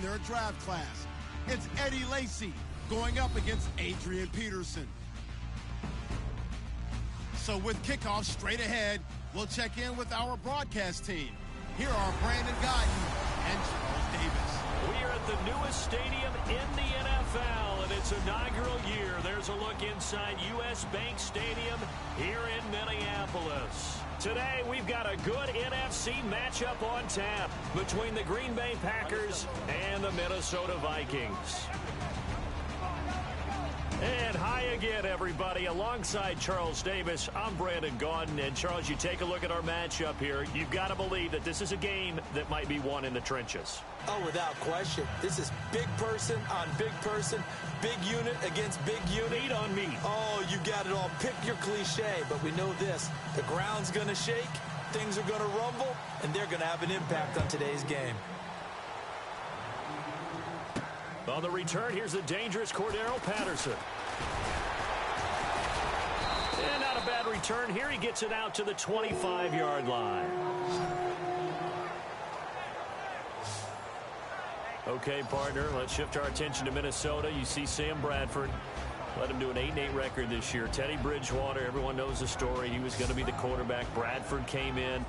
their draft class. It's Eddie Lacy going up against Adrian Peterson. So with kickoff straight ahead, we'll check in with our broadcast team. Here are Brandon Guyton and Charles Davis. We are at the newest stadium in the NFL, and its inaugural year. There's a look inside U.S. Bank Stadium here in Minneapolis. Today, we've got a good NFC matchup on tap between the Green Bay Packers and the Minnesota Vikings. And hi again, everybody. Alongside Charles Davis, I'm Brandon Gaughton. And, Charles, you take a look at our matchup here. You've got to believe that this is a game that might be won in the trenches. Oh, without question. This is big person on big person, big unit against big unit. Meat on meat. Oh, you got it all. Pick your cliche, but we know this. The ground's going to shake, things are going to rumble, and they're going to have an impact on today's game. On the return, here's the dangerous Cordero Patterson. And not a bad return here. He gets it out to the 25-yard line. Okay, partner, let's shift our attention to Minnesota. You see Sam Bradford. Let him do an 8-8 record this year. Teddy Bridgewater, everyone knows the story. He was going to be the quarterback. Bradford came in.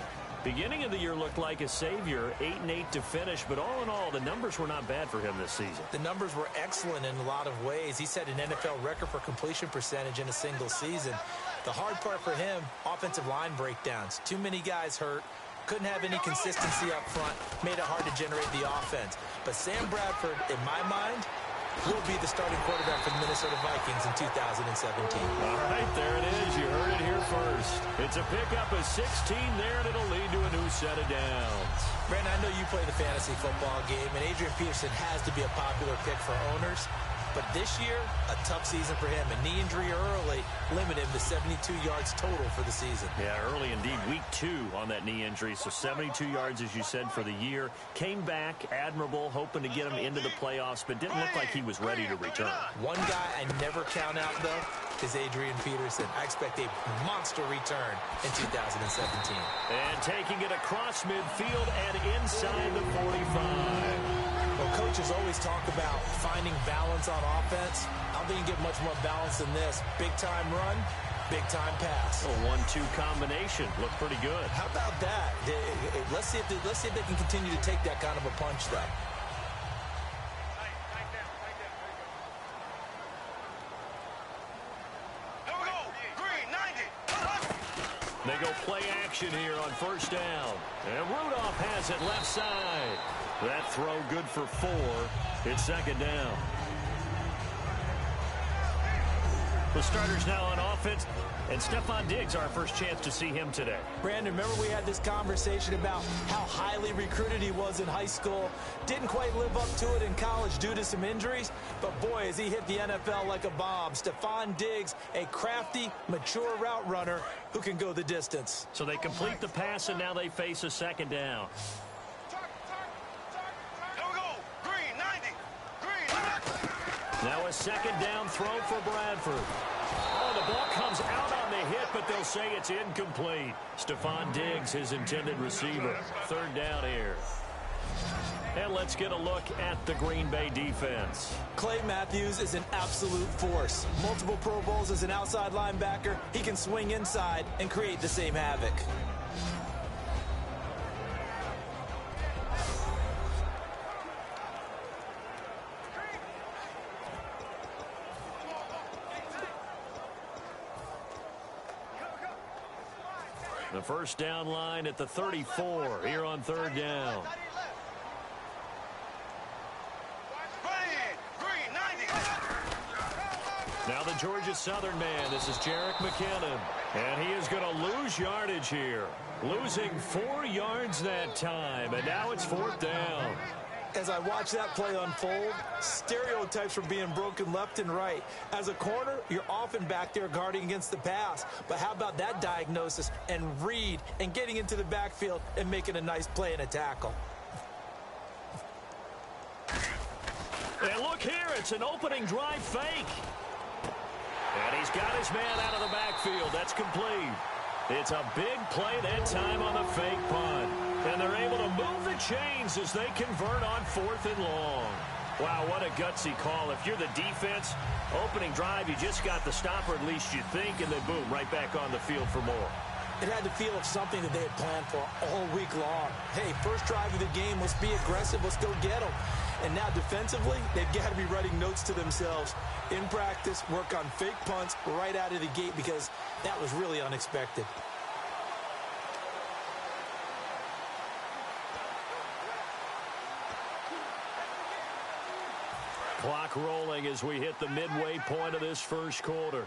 Beginning of the year looked like a savior, 8-8 to finish, but all in all, the numbers were not bad for him this season. The numbers were excellent in a lot of ways. He set an NFL record for completion percentage in a single season. The hard part for him, offensive line breakdowns. Too many guys hurt. Couldn't have any consistency up front. Made it hard to generate the offense. But Sam Bradford, in my mind, will be the starting quarterback for the Minnesota Vikings in 2017. All right, there it is. You heard it here first. It's a pickup of 16 there, and it'll lead to a new set of downs. Brandon, I know you play the fantasy football game, and Adrian Peterson has to be a popular pick for owners. But this year, a tough season for him. A knee injury early limited him to 72 yards total for the season. Yeah, early indeed. Week 2 on that knee injury. So 72 yards, as you said, for the year. Came back, admirable, hoping to get him into the playoffs, but didn't look like he was ready to return. One guy I never count out, though, is Adrian Peterson. I expect a monster return in 2017. And taking it across midfield and inside the 45. Well, coaches always talk about finding balance on offense. I don't think you get much more balance than this. Big-time run, big-time pass. A 1-2 combination. Looked pretty good. How about that? Let's see if they can continue to take that kind of a punch, though. They go play action here on first down. And Rudolph has it left side. That throw good for 4. It's second down. The starters now on offense. And Stephon Diggs, our first chance to see him today. Brandon, remember we had this conversation about how highly recruited he was in high school. Didn't quite live up to it in college due to some injuries. But, boy, has he hit the NFL like a bomb. Stephon Diggs, a crafty, mature route runner who can go the distance. So they complete the pass, and now they face a second down. Now a second down throw for Bradford. Oh, the ball comes out on the hit, but they'll say it's incomplete. Stephon Diggs, his intended receiver. Third down here. And let's get a look at the Green Bay defense. Clay Matthews is an absolute force. Multiple Pro Bowls as an outside linebacker. He can swing inside and create the same havoc. The first down line at the 34 here on third down. Now the Georgia Southern man. This is Jerick McKinnon. And he is going to lose yardage here. Losing 4 yards that time. And now it's fourth down. As I watch that play unfold, stereotypes were being broken left and right. As a corner, you're often back there guarding against the pass. But how about that diagnosis and read and getting into the backfield and making a nice play and a tackle? And look here, it's an opening drive fake. And he's got his man out of the backfield. That's complete. It's a big play that time on the fake punt. And they're able to move the chains as they convert on 4th and long. Wow, what a gutsy call. If you're the defense, opening drive, you just got the stop, or at least you think, and then boom, right back on the field for more. It had the feel of something that they had planned for all week long. Hey, first drive of the game, let's be aggressive, let's go get them. And now defensively, they've got to be writing notes to themselves. In practice, work on fake punts right out of the gate because that was really unexpected. Clock rolling as we hit the midway point of this first quarter.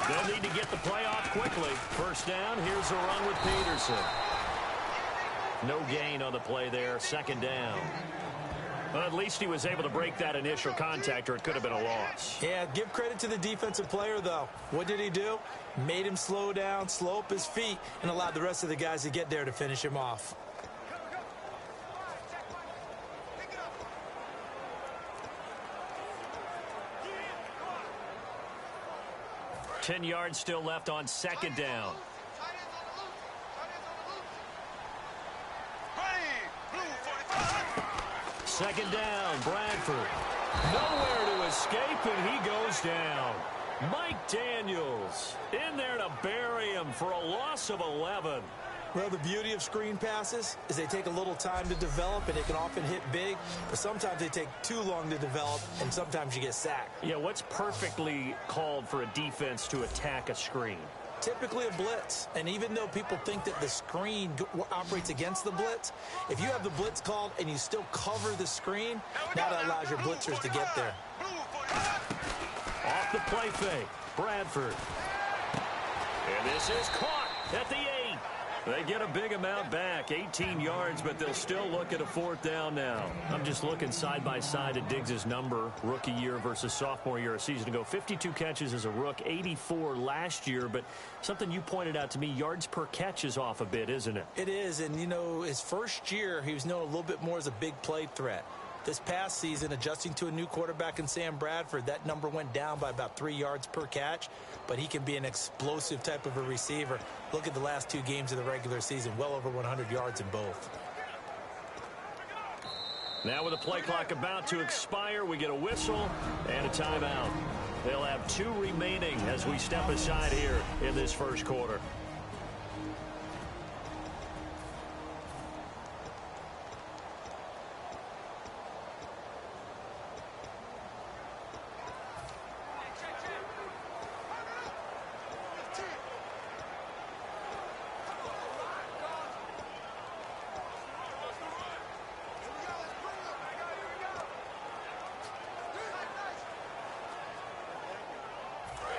They'll need to get the play off quickly. First down, here's a run with Peterson. No gain on the play there, 2nd down. Well, at least he was able to break that initial contact, or it could have been a loss. Yeah, give credit to the defensive player, though. What did he do? Made him slow down, slow up his feet, and allowed the rest of the guys to get there to finish him off. Ten yards still left on 2nd down. Second down, Bradford. Nowhere to escape, and he goes down. Mike Daniels in there to bury him for a loss of 11. Well, the beauty of screen passes is they take a little time to develop, and they can often hit big, but sometimes they take too long to develop, and sometimes you get sacked. Yeah, what's perfectly called for a defense to attack a screen? Typically a blitz, and even though people think that the screen operates against the blitz, if you have the blitz called and you still cover the screen, now that allows your blitzers to get there. Off the play fake, Bradford. And this is caught at the 8. They get a big amount back, 18 yards, but they'll still look at a 4th down now. I'm just looking side by side at Diggs' number, rookie year versus sophomore year a season ago. 52 catches as a rook, 84 last year, but something you pointed out to me, yards per catch is off a bit, isn't it? It is, and you know, his first year, he was known a little bit more as a big play threat. This past season, adjusting to a new quarterback in Sam Bradford, that number went down by about 3 yards per catch, but he can be an explosive type of a receiver. Look at the last 2 games of the regular season, well over 100 yards in both. Now with the play clock about to expire, we get a whistle and a timeout. They'll have 2 remaining as we step aside here in this first quarter.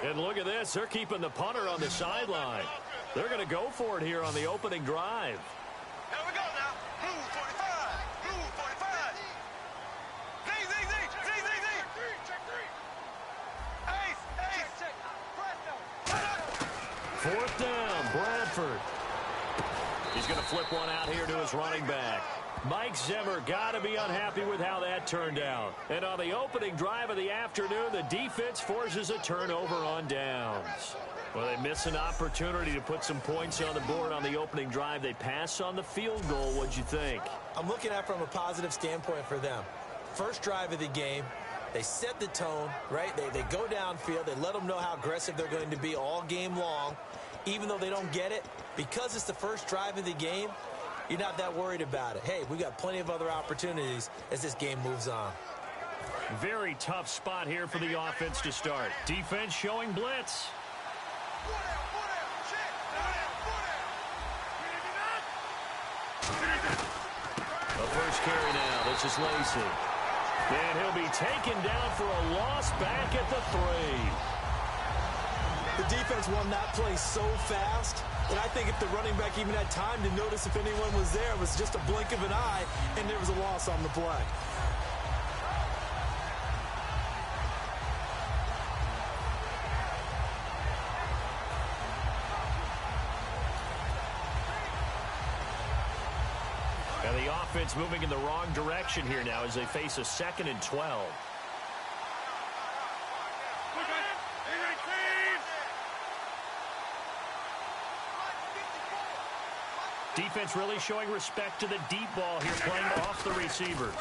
And look at this. They're keeping the punter on the sideline. They're going to go for it here on the opening drive. Here we go now. Blue 45. Blue 45. Z. Ace. 4th down, Bradford. He's going to flip one out here to his running back. Mike Zimmer got to be unhappy with how that turned out. And on the opening drive of the afternoon, the defense forces a turnover on downs. Well, they miss an opportunity to put some points on the board on the opening drive. They pass on the field goal. What'd you think? I'm looking at it from a positive standpoint for them. First drive of the game, they set the tone, right? They go downfield. They let them know how aggressive they're going to be all game long. Even though they don't get it, because it's the first drive of the game, you're not that worried about it. Hey, we got plenty of other opportunities as this game moves on. Very tough spot here for the offense to start. Defense showing blitz. The first carry now. This is Lacey. And he'll be taken down for a loss back at the 3. The defense won that play so fast that I think if the running back even had time to notice if anyone was there, it was just a blink of an eye, and there was a loss on the play. And the offense moving in the wrong direction here now as they face a 2nd and 12. Defense really showing respect to the deep ball here, playing off the receivers.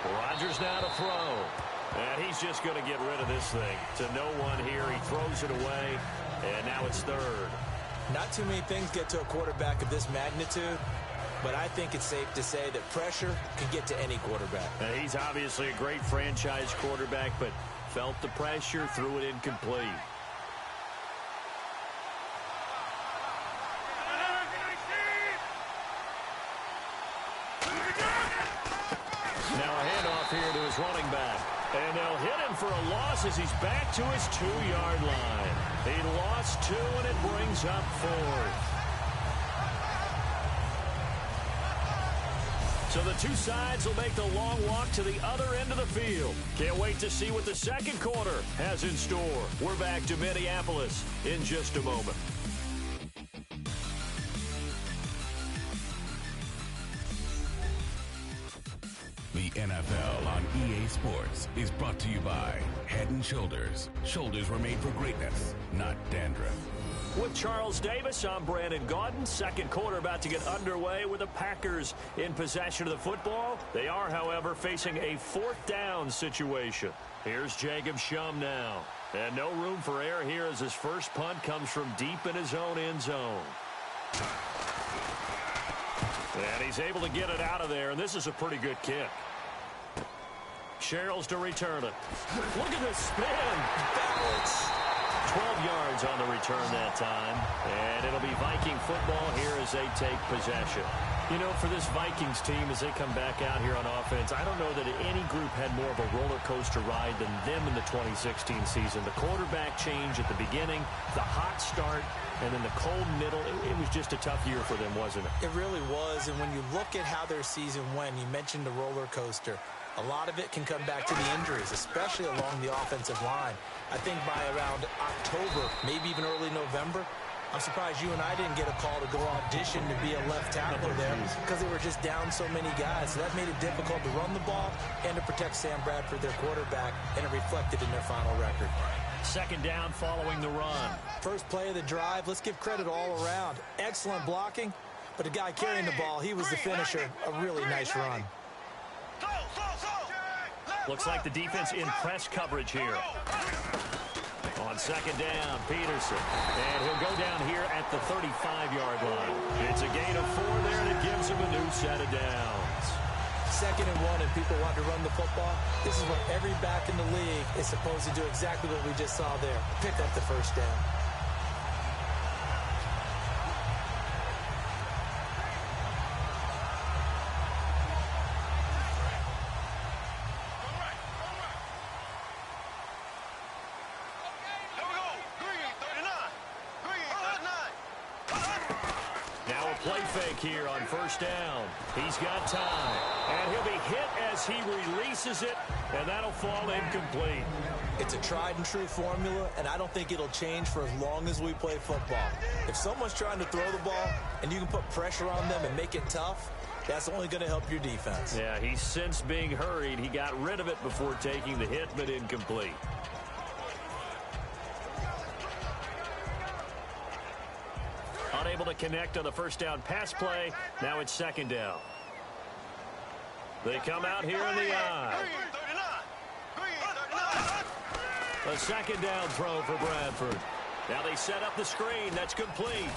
Rodgers now to throw. And he's just going to get rid of this thing. To no one here. He throws it away. And now it's third. Not too many things get to a quarterback of this magnitude, but I think it's safe to say that pressure can get to any quarterback. Now, he's obviously a great franchise quarterback, but felt the pressure, threw it incomplete. Now a handoff here to his running back. And they'll hit him for a loss as he's back to his 2-yard line. He lost 2, and it brings up 4th. So the two sides will make the long walk to the other end of the field. Can't wait to see what the second quarter has in store. We're back to Minneapolis in just a moment. The NFL on EA Sports is brought to you by Head & Shoulders. Shoulders were made for greatness, not dandruff. With Charles Davis, I'm Brandon Gaudin. Second quarter about to get underway with the Packers in possession of the football. They are, however, facing a 4th down situation. Here's Jacob Shum now. And no room for error here as his first punt comes from deep in his own end zone. And he's able to get it out of there, and this is a pretty good kick. Sherrills to return it. Look at this spin. Balance. 12 yards on the return that time. And it'll be Viking football here as they take possession. You know, for this Vikings team, as they come back out here on offense, I don't know that any group had more of a roller coaster ride than them in the 2016 season. The quarterback change at the beginning, the hot start, and then the cold middle. It was just a tough year for them, wasn't it? It really was, and when you look at how their season went, you mentioned the roller coaster. A lot of it can come back to the injuries, especially along the offensive line. I think by around October, maybe even early November, I'm surprised you and I didn't get a call to go audition to be a left tackle there because they were just down so many guys. So that made it difficult to run the ball and to protect Sam Bradford, their quarterback, and it reflected in their final record. Second down following the run. First play of the drive, let's give credit all around. Excellent blocking, but the guy carrying the ball, he was the finisher. A really nice run. Looks like the defense in press coverage here. On second down, Peterson. And he'll go down here at the 35-yard line. It's a gain of 4 there, and it gives him a new set of downs. 2nd and 1, and people want to run the football. This is what every back in the league is supposed to do, exactly what we just saw there. Pick up the first down. Play fake here on first down. He's got time. And he'll be hit as he releases it, and that'll fall incomplete. It's a tried and true formula, and I don't think it'll change for as long as we play football. If someone's trying to throw the ball and you can put pressure on them and make it tough, that's only going to help your defense. Yeah, he's since being hurried. He got rid of it before taking the hit, but incomplete. Unable to connect on the first down pass play. Now it's second down. They come out here in the eye. A second down throw for Bradford. Now they set up the screen. That's complete.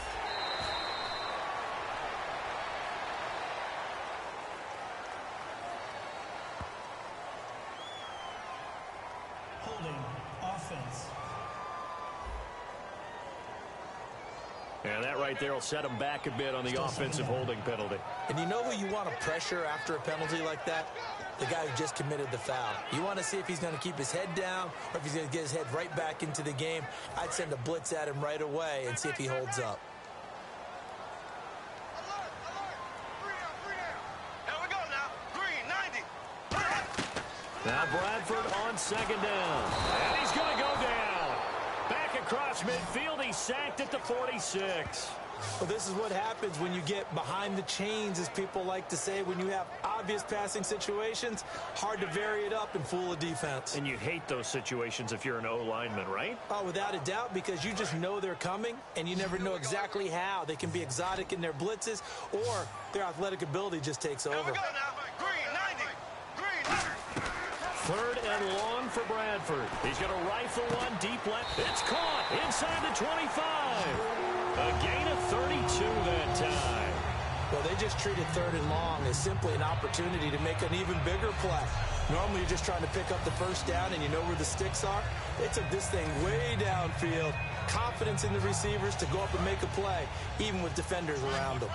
Holding offense. And that right there will set him back a bit on the offensive holding penalty. And you know who you want to pressure after a penalty like that? The guy who just committed the foul. You want to see if he's going to keep his head down or if he's going to get his head right back into the game. I'd send a blitz at him right away and see if he holds up. Now Bradford on second down. And he's going to go down. Back across midfield. He's sacked at the 46. Well, this is what happens when you get behind the chains, as people like to say, when you have obvious passing situations, hard to vary it up and fool a defense. And you hate those situations if you're an O-lineman, right? Oh, without a doubt, because you just know they're coming, and you never know exactly how. They can be exotic in their blitzes, or their athletic ability just takes over. Green 90. Green 90. 3rd and long for Bradford. He's going to rifle one deep left. It's caught inside the 25. A gain of 32 that time. Well, they just treated 3rd and long as simply an opportunity to make an even bigger play. Normally, you're just trying to pick up the first down, and you know where the sticks are. They took this thing way downfield. Confidence in the receivers to go up and make a play, even with defenders around them.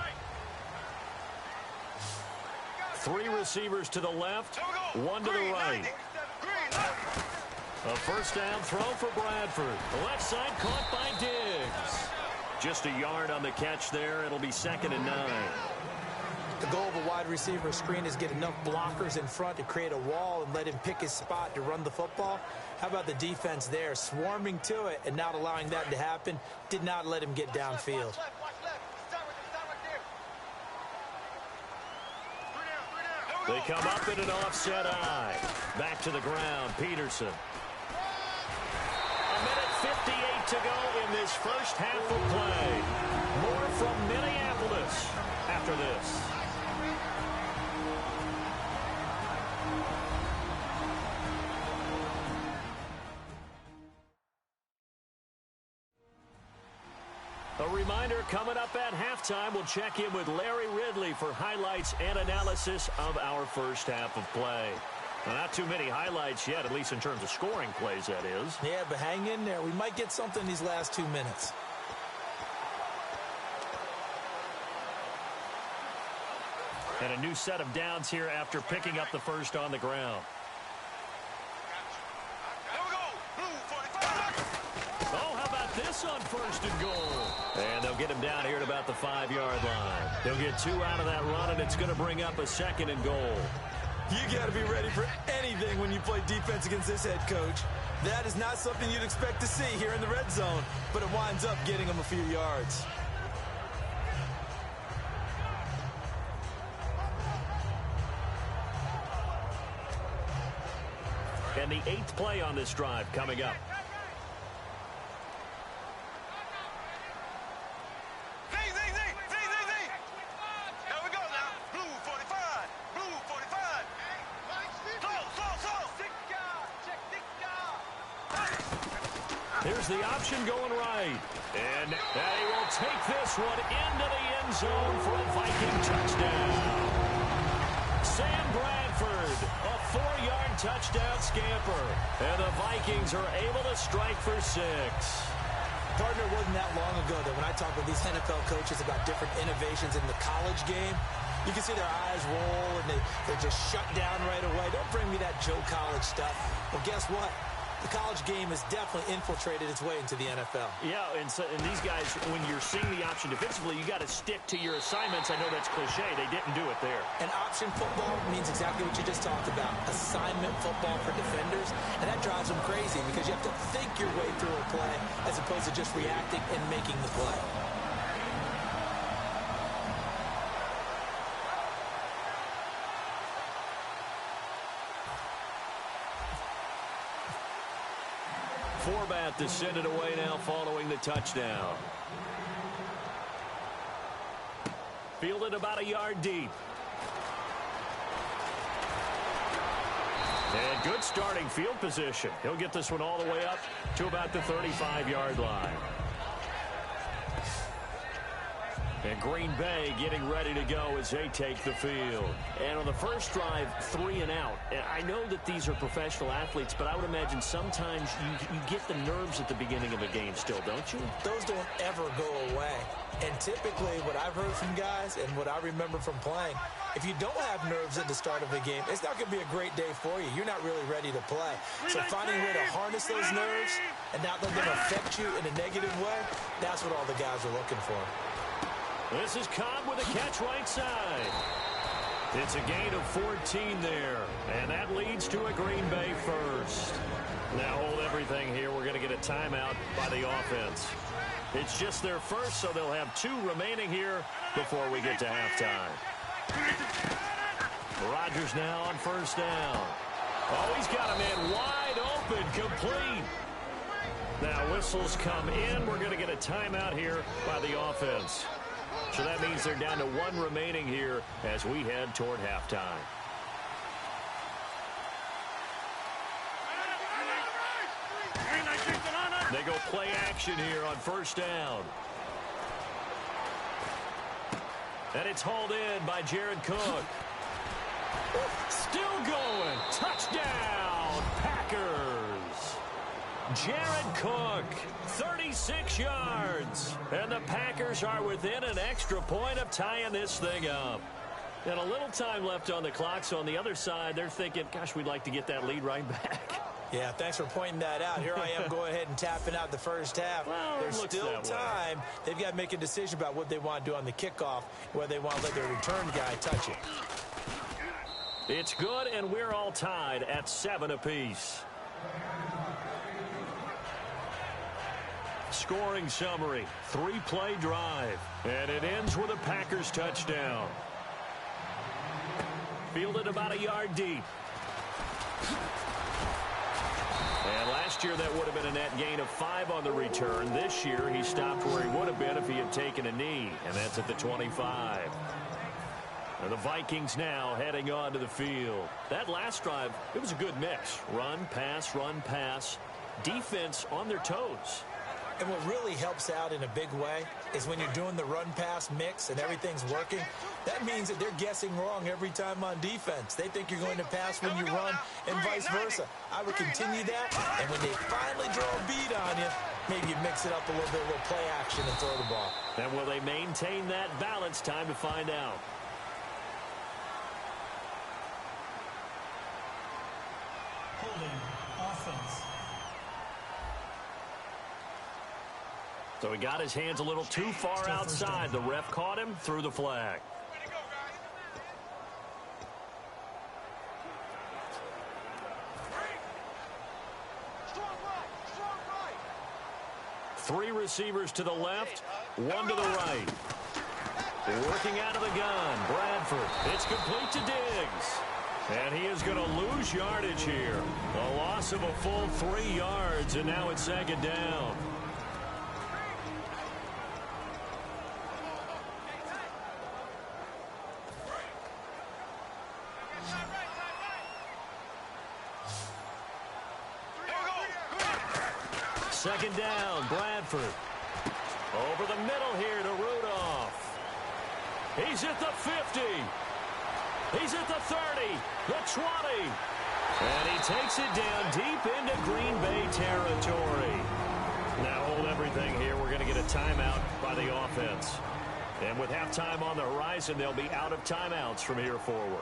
3 receivers to the left, 1 to the right. A first down throw for Bradford. The left side caught by Diggs. Just a yard on the catch there. It'll be 2nd and 9. The goal of a wide receiver screen is get enough blockers in front to create a wall and let him pick his spot to run the football. How about the defense there, swarming to it and not allowing that to happen? Did not let him get downfield. They come up in an offset eye. Back to the ground, Peterson. A minute 58 to go in this first half of play. More from Minneapolis after this. A reminder, coming up at halftime, we'll check in with Larry Ridley for highlights and analysis of our first half of play. Now, not too many highlights yet, at least in terms of scoring plays, that is. Yeah, but hang in there. We might get something these last 2 minutes. And a new set of downs here after picking up the first on the ground. Oh, how about this on 1st and goal? And they'll get him down here at about the 5-yard line. They'll get 2 out of that run, and it's going to bring up a 2nd and goal. You got to be ready for anything when you play defense against this head coach. That is not something you'd expect to see here in the red zone, but it winds up getting him a few yards. And the 8th play on this drive coming up. Here's the option going right. And he will take this one into the end zone for a Viking touchdown. Sam Bradford, a 4-yard touchdown scamper. And the Vikings are able to strike for 6. Partner, it wasn't that long ago that when I talk with these NFL coaches about different innovations in the college game, you can see their eyes roll and they're just shut down right away. Don't bring me that Joe College stuff. Well, guess what? The college game has definitely infiltrated its way into the NFL. Yeah, and these guys, when you're seeing the option defensively, you got to stick to your assignments. I know that's cliche. They didn't do it there. And option football means exactly what you just talked about, assignment football for defenders. And that drives them crazy because you have to think your way through a play as opposed to just reacting and making the play. Forbat to send it away now following the touchdown. Fielded about a yard deep. And good starting field position. He'll get this one all the way up to about the 35-yard line. And Green Bay getting ready to go as they take the field. And on the first drive, 3 and out. I know that these are professional athletes, but I would imagine sometimes you get the nerves at the beginning of a game still, don't you? Those don't ever go away. And typically what I've heard from guys and what I remember from playing, if you don't have nerves at the start of a game, it's not going to be a great day for you. You're not really ready to play. So finding a way to harness those nerves and not let them affect you in a negative way, that's what all the guys are looking for. This is Cobb with a catch right side. It's a gain of 14 there, and that leads to a Green Bay first. Now hold everything here. We're going to get a timeout by the offense. It's just their first, so they'll have 2 remaining here before we get to halftime. Rodgers now on first down. Oh, he's got a man wide open, complete. Now whistles come in. We're going to get a timeout here by the offense. So that means they're down to 1 remaining here as we head toward halftime. They go play action here on first down. And it's hauled in by Jared Cook. Still going. Touchdown, Packers. Jared Cook, 36 yards. And the Packers are within an extra point of tying this thing up. And a little time left on the clock, so on the other side, they're thinking, gosh, we'd like to get that lead right back. Yeah, thanks for pointing that out. Here I am going ahead and tapping out the first half. Well, there's still time. They've got to make a decision about what they want to do on the kickoff, whether they want to let their return guy touch it. It's good, and we're all tied at 7 apiece. Scoring summary, 3-play drive, and it ends with a Packers touchdown. Fielded about a yard deep. And last year that would have been a net gain of 5 on the return. This year he stopped where he would have been if he had taken a knee, and that's at the 25. And the Vikings now heading on to the field. That last drive, it was a good mix. Run, pass, defense on their toes. And what really helps out in a big way is when you're doing the run-pass mix and everything's working, that means that they're guessing wrong every time on defense. They think you're going to pass when you run and vice versa. I would continue that, and when they finally draw a beat on you, maybe you mix it up a little bit, a little play action and throw the ball. And will they maintain that balance? Time to find out. Holding offense. So he got his hands a little too far outside. The ref caught him, threw the flag. 3 receivers to the left, 1 to the right. Working out of the gun, Bradford. It's complete to Diggs. And he is going to lose yardage here. A loss of a full 3 yards, and now it's second down. Second down, Bradford. Over the middle here to Rudolph. He's at the 50. He's at the 30, the 20. And he takes it down deep into Green Bay territory. Now hold everything here. We're going to get a timeout by the offense. And with halftime on the horizon, they'll be out of timeouts from here forward.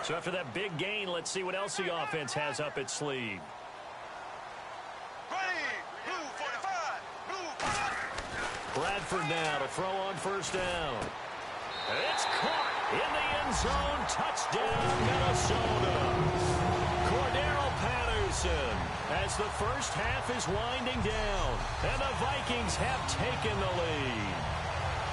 So after that big gain, let's see what else the offense has up its sleeve. Bradford now to throw on first down. It's caught in the end zone. Touchdown, Minnesota. Cordero Patterson as the first half is winding down. And the Vikings have taken the lead.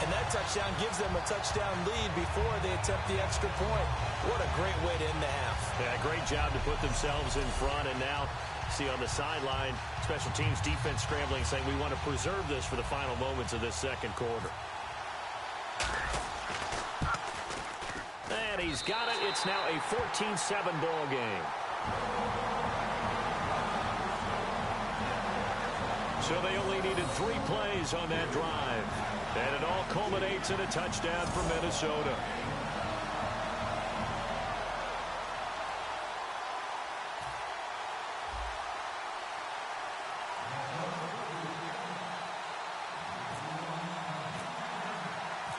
And that touchdown gives them a touchdown lead before they attempt the extra point. What a great way to end the half. Yeah, great job to put themselves in front. And now, see on the sideline, special teams defense scrambling, saying we want to preserve this for the final moments of this second quarter. And he's got it. It's now a 14-7 ball game. So they only needed 3 plays on that drive. And it all culminates in a touchdown for Minnesota.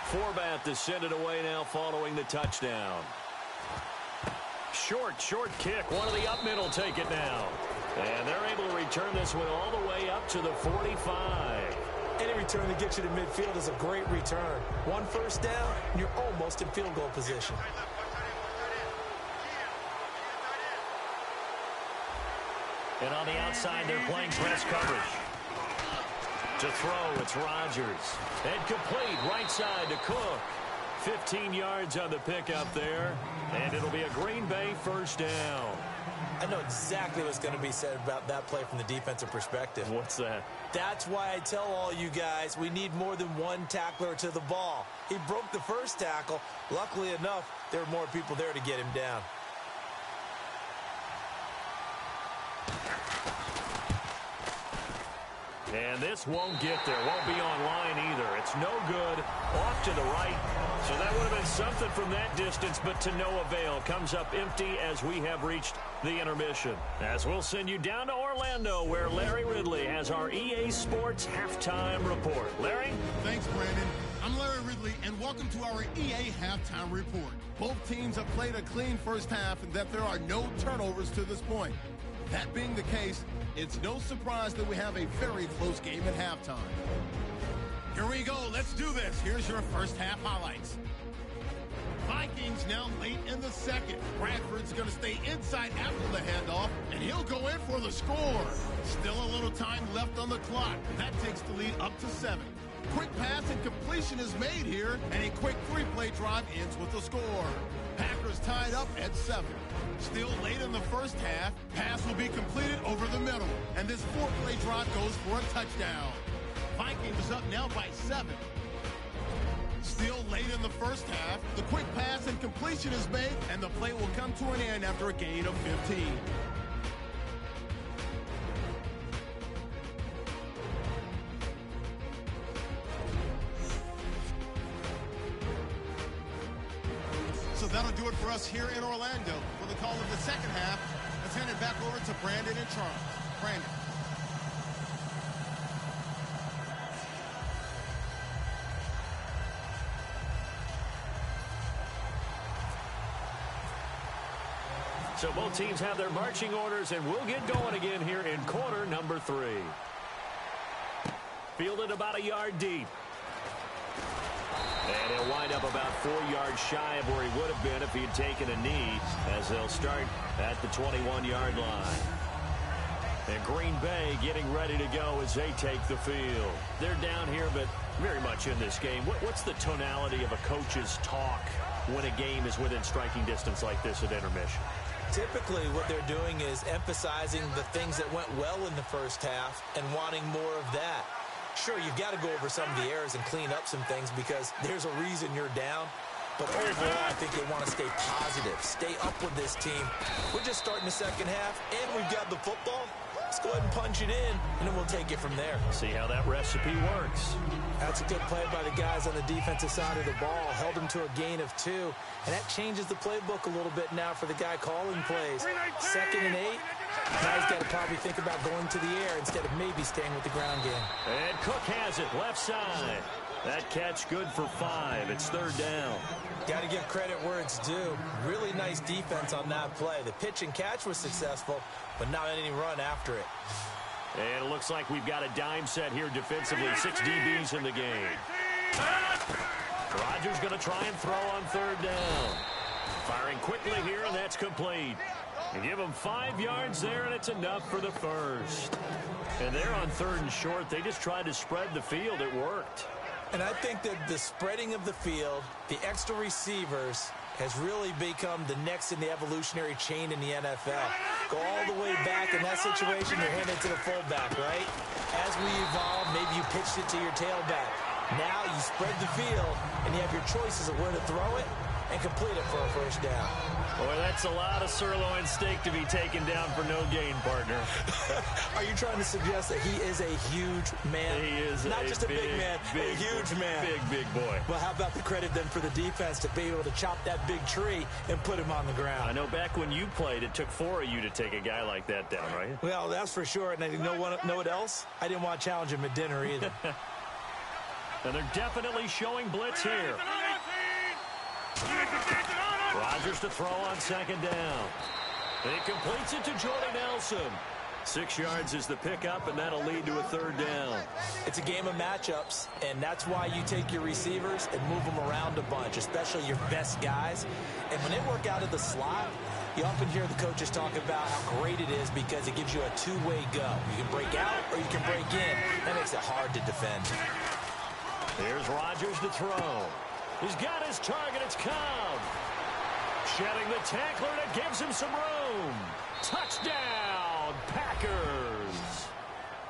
Forbat to send it away now following the touchdown. Short kick. One of the up middle take it now. And they're able to return this one all the way up to the 45. Any return that gets you to midfield is a great return. 1 first down, and you're almost in field goal position. And on the outside, they're playing press coverage. To throw, it's Rodgers. And complete, right side to Cook. 15 yards on the pickup there, and it'll be a Green Bay first down. I know exactly what's going to be said about that play from the defensive perspective. What's that? That's why I tell all you guys we need more than one tackler to the ball. He broke the first tackle. Luckily enough, there were more people there to get him down. And this won't get there. Won't be online either. It's no good. Off to the right. So that would have been something from that distance, but to no avail. Comes up empty as we have reached the intermission. As we'll send you down to Orlando, where Larry Ridley has our EA Sports halftime report. Larry? Thanks, Brandon. I'm Larry Ridley, and welcome to our EA halftime report. Both teams have played a clean first half, and that there are no turnovers to this point. That being the case, it's no surprise that we have a very close game at halftime. Here we go. Let's do this. Here's your first half highlights. Vikings now late in the second. Bradford's going to stay inside after the handoff, and he'll go in for the score. Still a little time left on the clock. That takes the lead up to 7. Quick pass and completion is made here, and a quick 3-play drive ends with a score. Packers tied up at 7. Still late in the first half, pass will be completed over the middle, and this 4-play drive goes for a touchdown. Vikings up now by 7. Still late in the first half, the quick pass and completion is made, and the play will come to an end after a gain of 15. So that'll do it for us here in Orlando. For the call of the second half, let's hand it back over to Brandon and Charles. Brandon. So both teams have their marching orders, and we'll get going again here in quarter number 3. Fielded about a yard deep. And he'll wind up about 4 yards shy of where he would have been if he had taken a knee, as they'll start at the 21-yard line. And Green Bay getting ready to go as they take the field. They're down here, but very much in this game. What's the tonality of a coach's talk when a game is within striking distance like this at intermission? Typically, what they're doing is emphasizing the things that went well in the first half and wanting more of that. Sure, you've got to go over some of the errors and clean up some things because there's a reason you're down. But overall, I think they want to stay positive, stay up with this team. We're just starting the second half, and we've got the football. Let's go ahead and punch it in, and then we'll take it from there. See how that recipe works. That's a good play by the guys on the defensive side of the ball. Held them to a gain of 2, and that changes the playbook a little bit now for the guy calling plays. 2nd and 8. Now he's got to probably think about going to the air instead of maybe staying with the ground game. And Cook has it, left side. That catch good for 5. It's 3rd down. Got to give credit where it's due. Really nice defense on that play. The pitch and catch was successful, but not any run after it. And it looks like we've got a dime set here defensively. 6 DBs in the game. Rodgers going to try and throw on 3rd down. Firing quickly here, and that's complete. You give them 5 yards there, and it's enough for the first. And they're on 3rd and short. They just tried to spread the field. It worked. And I think that the spreading of the field, the extra receivers, has really become the next in the evolutionary chain in the NFL. Go all the way back in that situation, you're handed to the fullback, right? As we evolve, maybe you pitched it to your tailback. Now you spread the field, and you have your choices of where to throw it and complete it for a first down. Boy, that's a lot of sirloin steak to be taken down for no gain, partner. Are you trying to suggest that he is a huge man? He is not just a big man, a huge man. Big boy. Well, how about the credit then for the defense to be able to chop that big tree and put him on the ground? I know back when you played, it took 4 of you to take a guy like that down, right? Well, that's for sure. And you know what else? I didn't want to challenge him at dinner either. And they're definitely showing blitz here. Rodgers to throw on 2nd down. And he completes it to Jordy Nelson. 6 yards is the pickup, and that'll lead to a 3rd down. It's a game of matchups, and that's why you take your receivers and move them around a bunch, especially your best guys. And when they work out of the slot, You often hear the coaches talk about how great it is because it gives you a two-way go. You can break out or you can break in. That makes it hard to defend. Here's Rodgers to throw. He's got his target. It's Cobb. Shedding the tackler, and it gives him some room. Touchdown, Packers.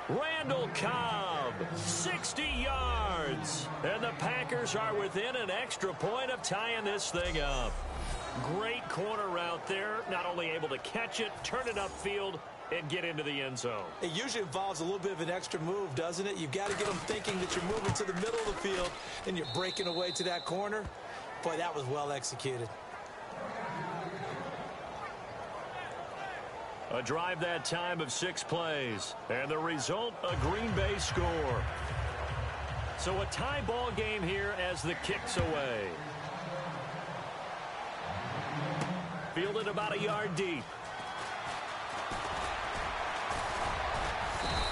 Randall Cobb, 60 yards. And the Packers are within an extra point of tying this thing up. Great corner route there. Not only able to catch it, turn it upfield, and get into the end zone. It usually involves a little bit of an extra move, doesn't it? You've got to get them thinking that you're moving to the middle of the field and you're breaking away to that corner. Boy, that was well executed. A drive that time of 6 plays. And the result, a Green Bay score. So a tie ball game here as the kick's away. Fielded about a yard deep.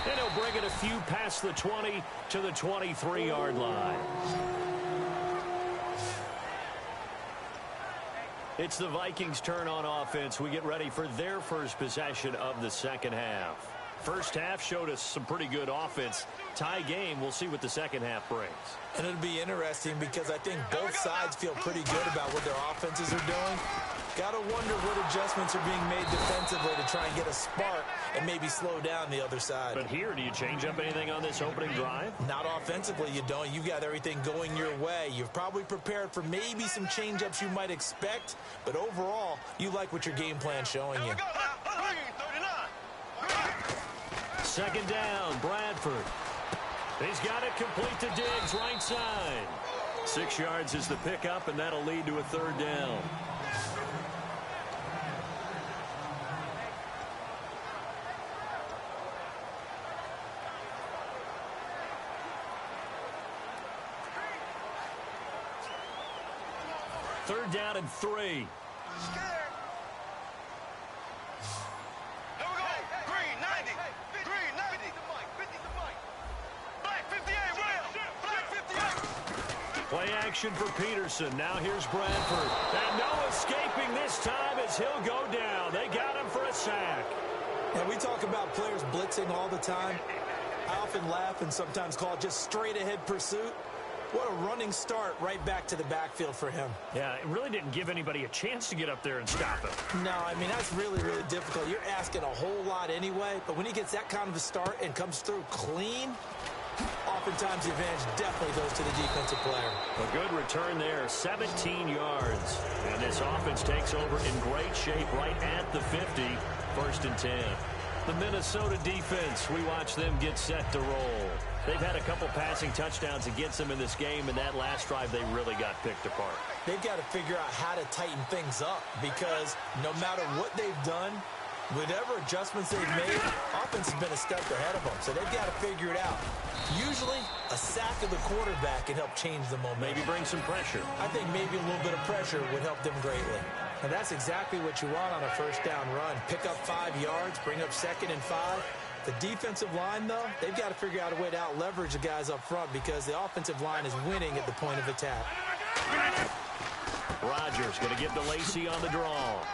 And he'll bring it a few past the 20 to the 23-yard line. It's the Vikings' turn on offense. We get ready for their first possession of the second half. First half showed us some pretty good offense. Tie game, we'll see what the second half brings. And it'll be interesting because I think both sides feel pretty good about what their offenses are doing. Got to wonder what adjustments are being made defensively to try and get a spark and maybe slow down the other side. But here, do you change up anything on this opening drive? Not offensively, you don't. You've got everything going your way. You've probably prepared for maybe some change-ups you might expect, but overall, you like what your game plan's showing you. Second down, Bradford. He's got it complete to Diggs, right side. 6 yards is the pickup, and that'll lead to a third down. Third down and 3. Here we go. Green 90. Green 90. Black 58. Black 58. Play action for Peterson. Now here's Bradford. And no escaping this time as he'll go down. They got him for a sack. And we talk about players blitzing all the time. I often laugh and sometimes call it just straight ahead pursuit. What a running start right back to the backfield for him. Yeah, it really didn't give anybody a chance to get up there and stop him. No, I mean, that's really, really difficult. You're asking a whole lot anyway, but when he gets that kind of a start and comes through clean, oftentimes the advantage definitely goes to the defensive player. A good return there, 17 yards. And this offense takes over in great shape right at the 50, 1st and 10. The Minnesota defense, we watch them get set to roll. They've had a couple passing touchdowns against them in this game, and that last drive they really got picked apart. They've got to figure out how to tighten things up because no matter what they've done, whatever adjustments they've made, offense has been a step ahead of them, so they've got to figure it out. Usually, a sack of the quarterback can help change the momentum. Maybe bring some pressure. I think maybe a little bit of pressure would help them greatly. And that's exactly what you want on a first down run. Pick up 5 yards, bring up 2nd and 5. The defensive line, though, they've got to figure out a way to out-leverage the guys up front because the offensive line is winning at the point of attack. Rodgers going to get to Lacey on the draw.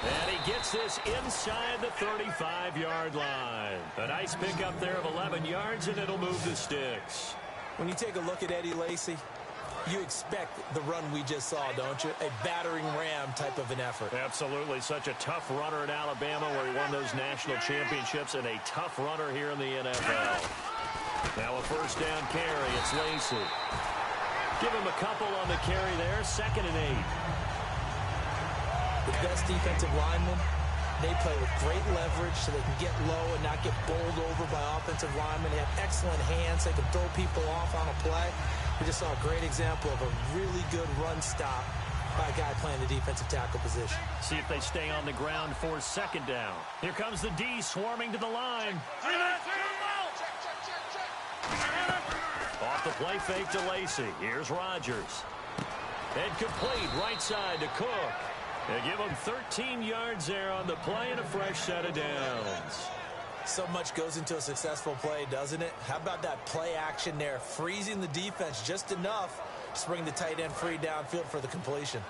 And he gets this inside the 35-yard line. A nice pickup there of 11 yards, and it'll move the sticks. When you take a look at Eddie Lacy, you expect the run we just saw, don't you? A battering ram type of an effort. Absolutely. Such a tough runner in Alabama where he won those national championships, and a tough runner here in the NFL. Now a first down carry. It's Lacey. Give him a couple on the carry there. 2nd and 8. The best defensive linemen, they play with great leverage so they can get low and not get bowled over by offensive linemen. They have excellent hands. They can throw people off on a play. We just saw a great example of a really good run stop by a guy playing the defensive tackle position. See if they stay on the ground for 2nd down. Here comes the D swarming to the line. Off the play fake to Lacey. Here's Rodgers. And complete right side to Cook. They give him 13 yards there on the play and a fresh set of downs. So much goes into a successful play, doesn't it? How about that play action there, freezing the defense just enough Just bring the tight end free downfield for the completion.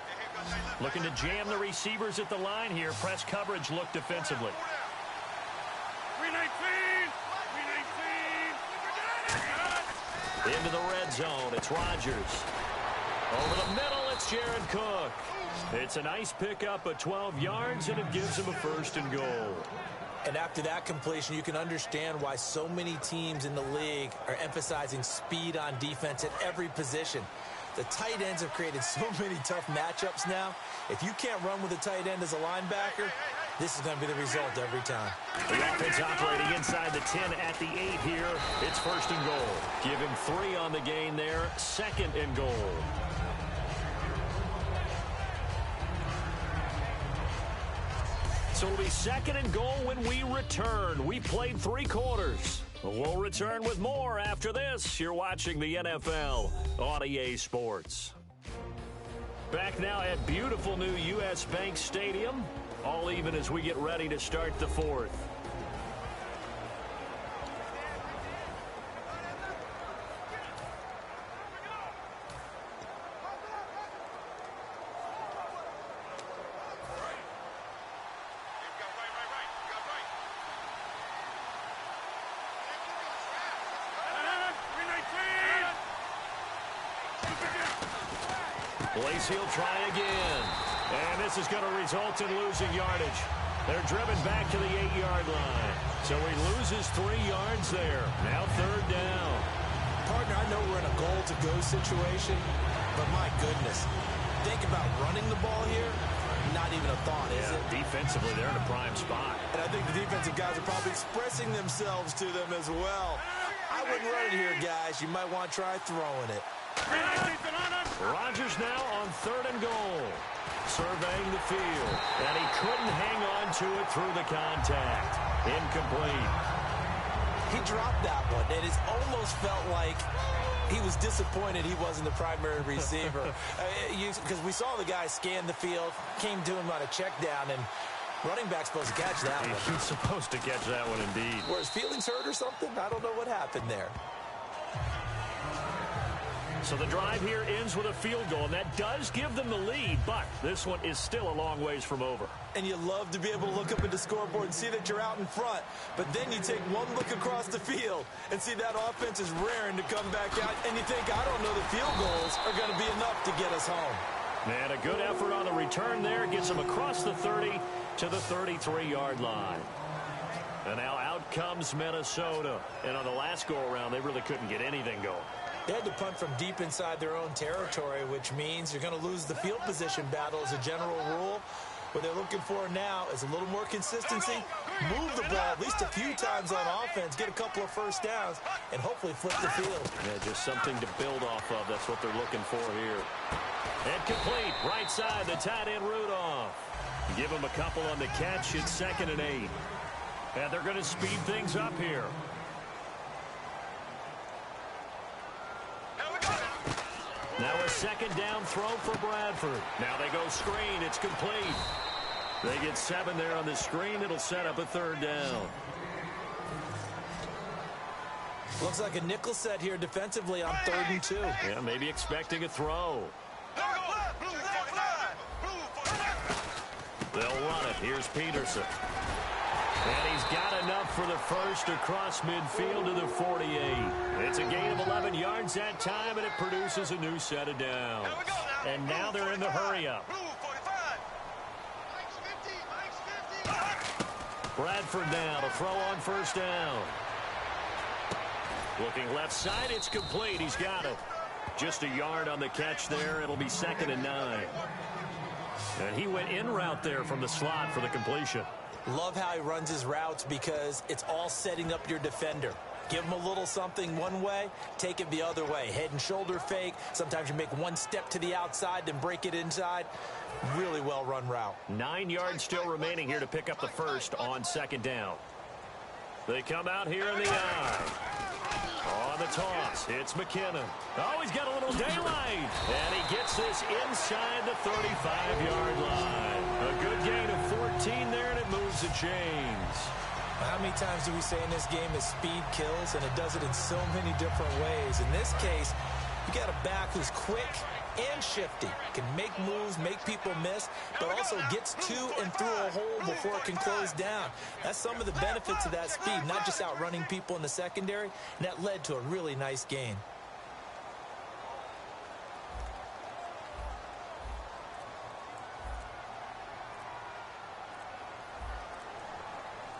Looking to jam the receivers at the line here. Press coverage look defensively. 319. Into the red zone. It's Rodgers. Over the middle, it's Jared Cook. It's a nice pickup of 12 yards, and it gives him a 1st and goal. And after that completion, you can understand why so many teams in the league are emphasizing speed on defense at every position. The tight ends have created so many tough matchups now. If you can't run with a tight end as a linebacker, this is going to be the result every time. The offense operating inside the 10 at the 8 here. It's 1st and goal. Give him 3 on the gain there. 2nd and goal. So it'll be 2nd and goal when we return. We've played 3 quarters. We'll return with more after this. You're watching the NFL on EA Sports. Back now at beautiful new U.S. Bank Stadium. All even as we get ready to start the 4th. He'll try again. And this is going to result in losing yardage. They're driven back to the 8-yard line. So he loses 3 yards there. Now 3rd down. Partner, I know we're in a goal-to-go situation, but my goodness. Think about running the ball here. Not even a thought, is it? Defensively, they're in a prime spot. And I think the defensive guys are probably expressing themselves to them as well. I wouldn't run it here, guys. You might want to try throwing it. Rodgers now on 3rd and goal. Surveying the field. And he couldn't hang on to it through the contact. Incomplete. He dropped that one. It has almost felt like he was disappointed he wasn't the primary receiver. Because we saw the guy scan the field, came to him on a check down, and running back's supposed to catch that one. He's supposed to catch that one indeed. Were his feelings hurt or something? I don't know what happened there. So the drive here ends with a field goal, and that does give them the lead, but this one is still a long ways from over. And you love to be able to look up at the scoreboard and see that you're out in front, but then you take one look across the field and see that offense is raring to come back out, and you think, I don't know, the field goals are going to be enough to get us home. And a good effort on the return there gets them across the 30 to the 33-yard line. And now out comes Minnesota. And on the last go-around, they really couldn't get anything going. They had to punt from deep inside their own territory, which means you're going to lose the field position battle as a general rule. What they're looking for now is a little more consistency, move the ball at least a few times on offense, get a couple of 1st downs, and hopefully flip the field. Yeah, just something to build off of. That's what they're looking for here. And complete, right side, the tight end Rudolph. Give him a couple on the catch. It's 2nd and 8. And they're going to speed things up here. Now a 2nd down throw for Bradford. Now they go screen. It's complete. They get 7 there on the screen. It'll set up a 3rd down. Looks like a nickel set here defensively on 3rd and 2. Yeah, maybe expecting a throw. They'll run it. Here's Peterson. And he's got enough for the 1st across midfield to the 48. It's a gain of 11 yards that time, and it produces a new set of downs. And now they're in the hurry-up. Bradford now to throw on 1st down. Looking left side, it's complete. He's got it. Just a yard on the catch there. It'll be 2nd and 9. And he went in route there from the slot for the completion. Love how he runs his routes because it's all setting up your defender. Give him a little something one way, take it the other way. Head and shoulder fake. Sometimes you make one step to the outside and break it inside. Really well run route. 9 yards still remaining here to pick up the 1st on 2nd down. They come out here in the eye. On the toss, it's McKinnon. Oh, he's got a little daylight. And he gets this inside the 35-yard line. A good gain of 14 there, and it moves the chains. How many times do we say in this game that speed kills, and it does it in so many different ways? In this case, You got a back who's quick and shifty, can make moves, make people miss, but also gets to and through a hole before it can close down. That's some of the benefits of that speed, not just outrunning people in the secondary, and that led to a really nice gain.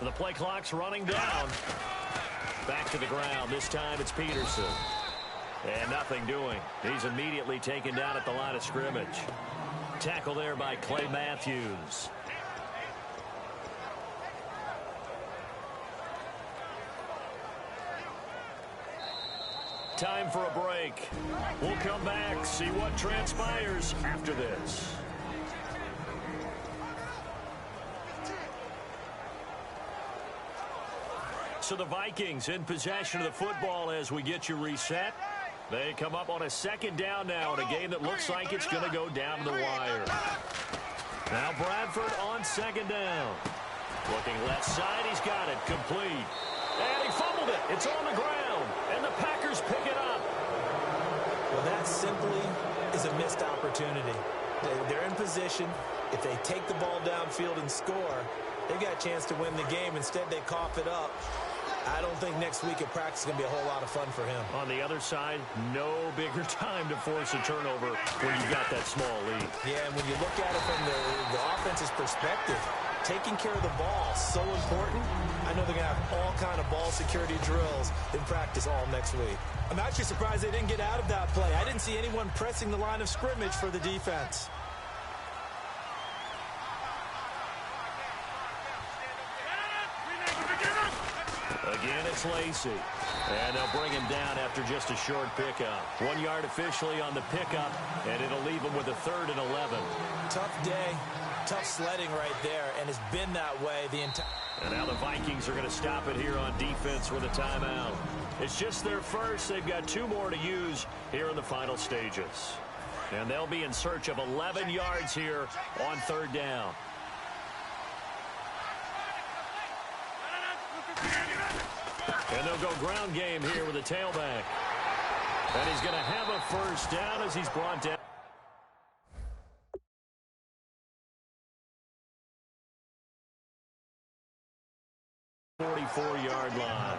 The play clock's running down. Back to the ground. This time it's Peterson. And nothing doing. He's immediately taken down at the line of scrimmage. Tackle there by Clay Matthews. Time for a break. We'll come back, see what transpires after this. So the Vikings in possession of the football as we get you reset. They come up on a second down now in a game that looks like it's going to go down to the wire. Now Bradford on second down. Looking left side, he's got it, complete. And he fumbled it. It's on the ground, and the Packers pick it up. Well, that simply is a missed opportunity. They're in position. If they take the ball downfield and score, they've got a chance to win the game. Instead, they cough it up. I don't think next week at practice is going to be a whole lot of fun for him. On the other side, no bigger time to force a turnover when you've got that small lead. Yeah, and when you look at it from the offense's perspective, taking care of the ball is so important. I know they're going to have all kind of ball security drills in practice all next week. I'm actually surprised they didn't get out of that play. I didn't see anyone pressing the line of scrimmage for the defense. Again, it's Lacey. And they'll bring him down after just a short pickup. 1 yard officially on the pickup, and it'll leave him with a 3rd and 11. Tough day, tough sledding right there, and it's been that way the entire... And now the Vikings are going to stop it here on defense with a timeout. It's just their first. They've got 2 more to use here in the final stages. And they'll be in search of 11 yards here on 3rd down. And they'll go ground game here with a tailback. And he's going to have a first down as he's brought down. .44-yard line.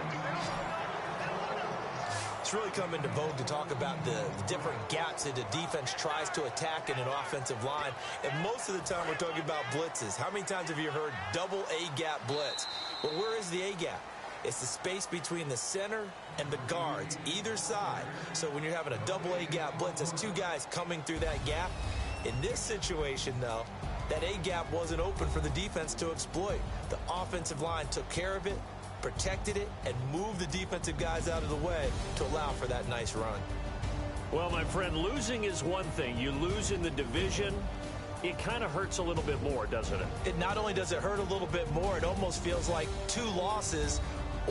It's really come into vogue to talk about the different gaps that the defense tries to attack in an offensive line. And most of the time we're talking about blitzes. How many times have you heard double A-gap blitz? Well, where is the A-gap? It's the space between the center and the guards, either side. So when you're having a double A-gap blitz, that's 2 guys coming through that gap. In this situation, though, that A-gap wasn't open for the defense to exploit. The offensive line took care of it, protected it, and moved the defensive guys out of the way to allow for that nice run. Well, my friend, losing is one thing. You lose in the division, it kind of hurts a little bit more, doesn't it? It not only does it hurt a little bit more, it almost feels like 2 losses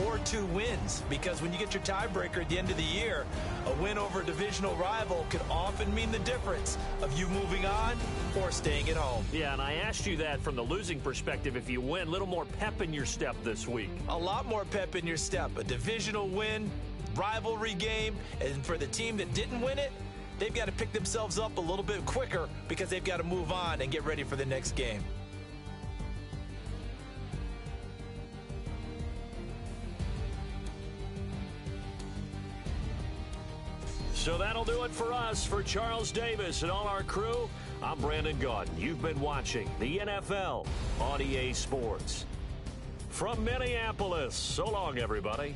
or 2 wins, because when you get your tiebreaker at the end of the year, a win over a divisional rival could often mean the difference of you moving on or staying at home. Yeah, and I asked you that from the losing perspective. If you win, a little more pep in your step this week. A lot more pep in your step. A divisional win, rivalry game, and for the team that didn't win it, they've got to pick themselves up a little bit quicker because they've got to move on and get ready for the next game. So that'll do it for us. For Charles Davis and all our crew, I'm Brandon Gaudin. You've been watching the NFL on EA Sports. From Minneapolis, so long, everybody.